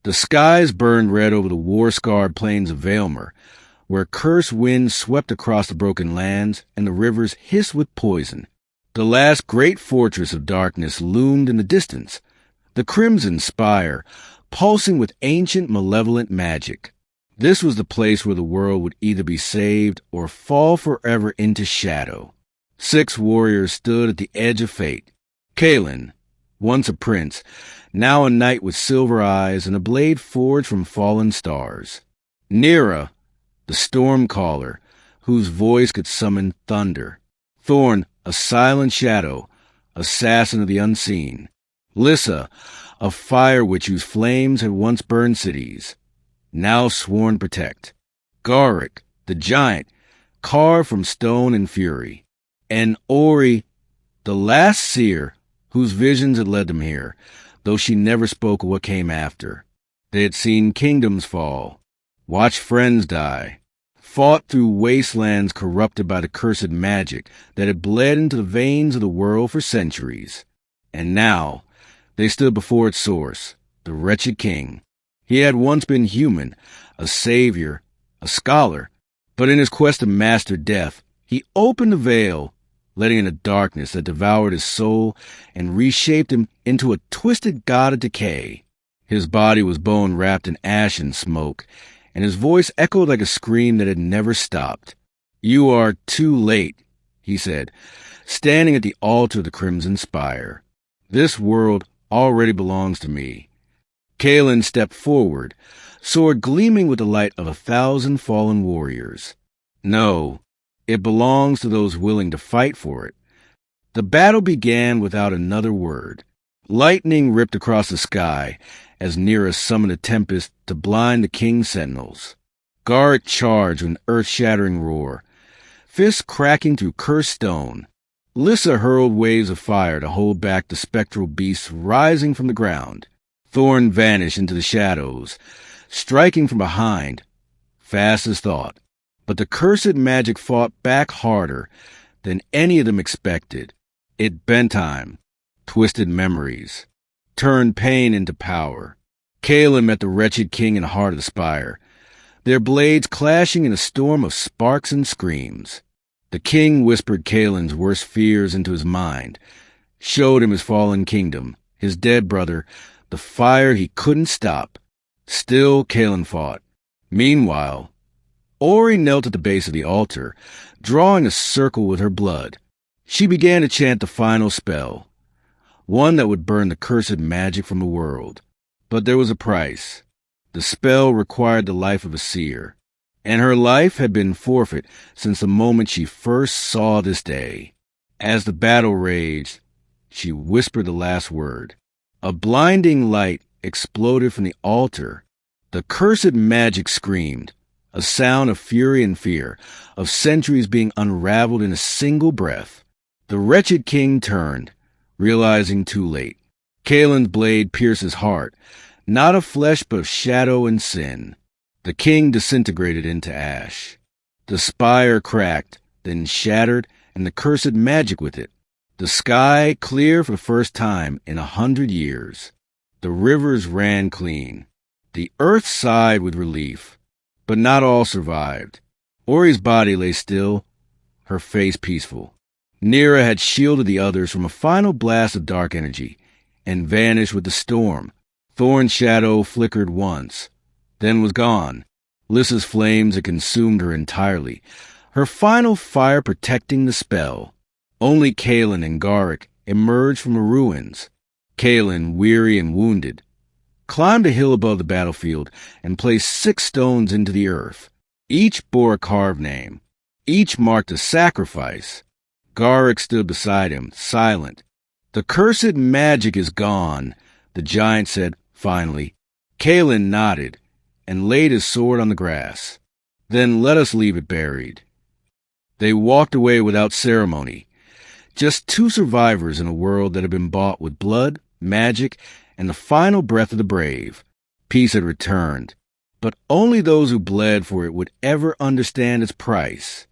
The skies burned red over the war-scarred plains of Vaelmor, where cursed winds swept across the broken lands and the rivers hissed with poison. The last great fortress of darkness loomed in the distance, the Crimson Spire, pulsing with ancient malevolent magic. This was the place where the world would either be saved or fall forever into shadow. 6 warriors stood at the edge of fate. Kaelin, once a prince, now a knight with silver eyes and a blade forged from fallen stars. Nera, the Stormcaller, whose voice could summon thunder. Thorn, a silent shadow, assassin of the unseen. Lissa, a fire witch whose flames had once burned cities, now sworn protect. Garrick, the giant, carved from stone and fury. And Ori, the last seer, whose visions had led them here, though she never spoke of what came after. They had seen kingdoms fall, watched friends die, fought through wastelands corrupted by the cursed magic that had bled into the veins of the world for centuries. And now they stood before its source, the Wretched King. He had once been human, a savior, a scholar, but in his quest to master death, he opened the veil, letting in a darkness that devoured his soul and reshaped him into a twisted god of decay. His body was bone wrapped in ash and smoke, and his voice echoed like a scream that had never stopped. "You are too late," he said, standing at the altar of the Crimson Spire. "This world already belongs to me." Kaelin stepped forward, sword gleaming with the light of 1,000 fallen warriors. "No, it belongs to those willing to fight for it." The battle began without another word. Lightning ripped across the sky as Nera summoned a tempest to blind the king's sentinels. Garrick charged with an earth-shattering roar, fists cracking through cursed stone. Lissa hurled waves of fire to hold back the spectral beasts rising from the ground. Thorn vanished into the shadows, striking from behind, fast as thought. But the cursed magic fought back harder than any of them expected. It bent time, twisted memories, turned pain into power. Kaelin met the Wretched King in the heart of the spire, their blades clashing in a storm of sparks and screams. The king whispered Kaelin's worst fears into his mind, showed him his fallen kingdom, his dead brother, the fire he couldn't stop. Still, Kaelin fought. Meanwhile, Ori knelt at the base of the altar, drawing a circle with her blood. She began to chant the final spell, one that would burn the cursed magic from the world. But there was a price. The spell required the life of a seer, and her life had been forfeit since the moment she first saw this day. As the battle raged, she whispered the last word. A blinding light exploded from the altar. The cursed magic screamed, a sound of fury and fear, of centuries being unraveled in a single breath. The Wretched King turned, realizing too late. Kaelin's blade pierced his heart, not of flesh but of shadow and sin. The king disintegrated into ash. The spire cracked, then shattered, and the cursed magic with it. The sky clear for the first time in 100 years. The rivers ran clean. The earth sighed with relief. But not all survived. Ori's body lay still, her face peaceful. Nera had shielded the others from a final blast of dark energy, and vanished with the storm. Thorn's shadow flickered once, then was gone. Lissa's flames had consumed her entirely, her final fire protecting the spell. Only Kaelin and Garrick emerged from the ruins. Kaelin, weary and wounded, climbed a hill above the battlefield and placed 6 stones into the earth. Each bore a carved name. Each marked a sacrifice. Garrick stood beside him, silent. "The cursed magic is gone," the giant said finally. Kaelin nodded and laid his sword on the grass. "Then let us leave it buried." They walked away without ceremony, just 2 survivors in a world that had been bought with blood, magic, and the final breath of the brave. Peace had returned, but only those who bled for it would ever understand its price.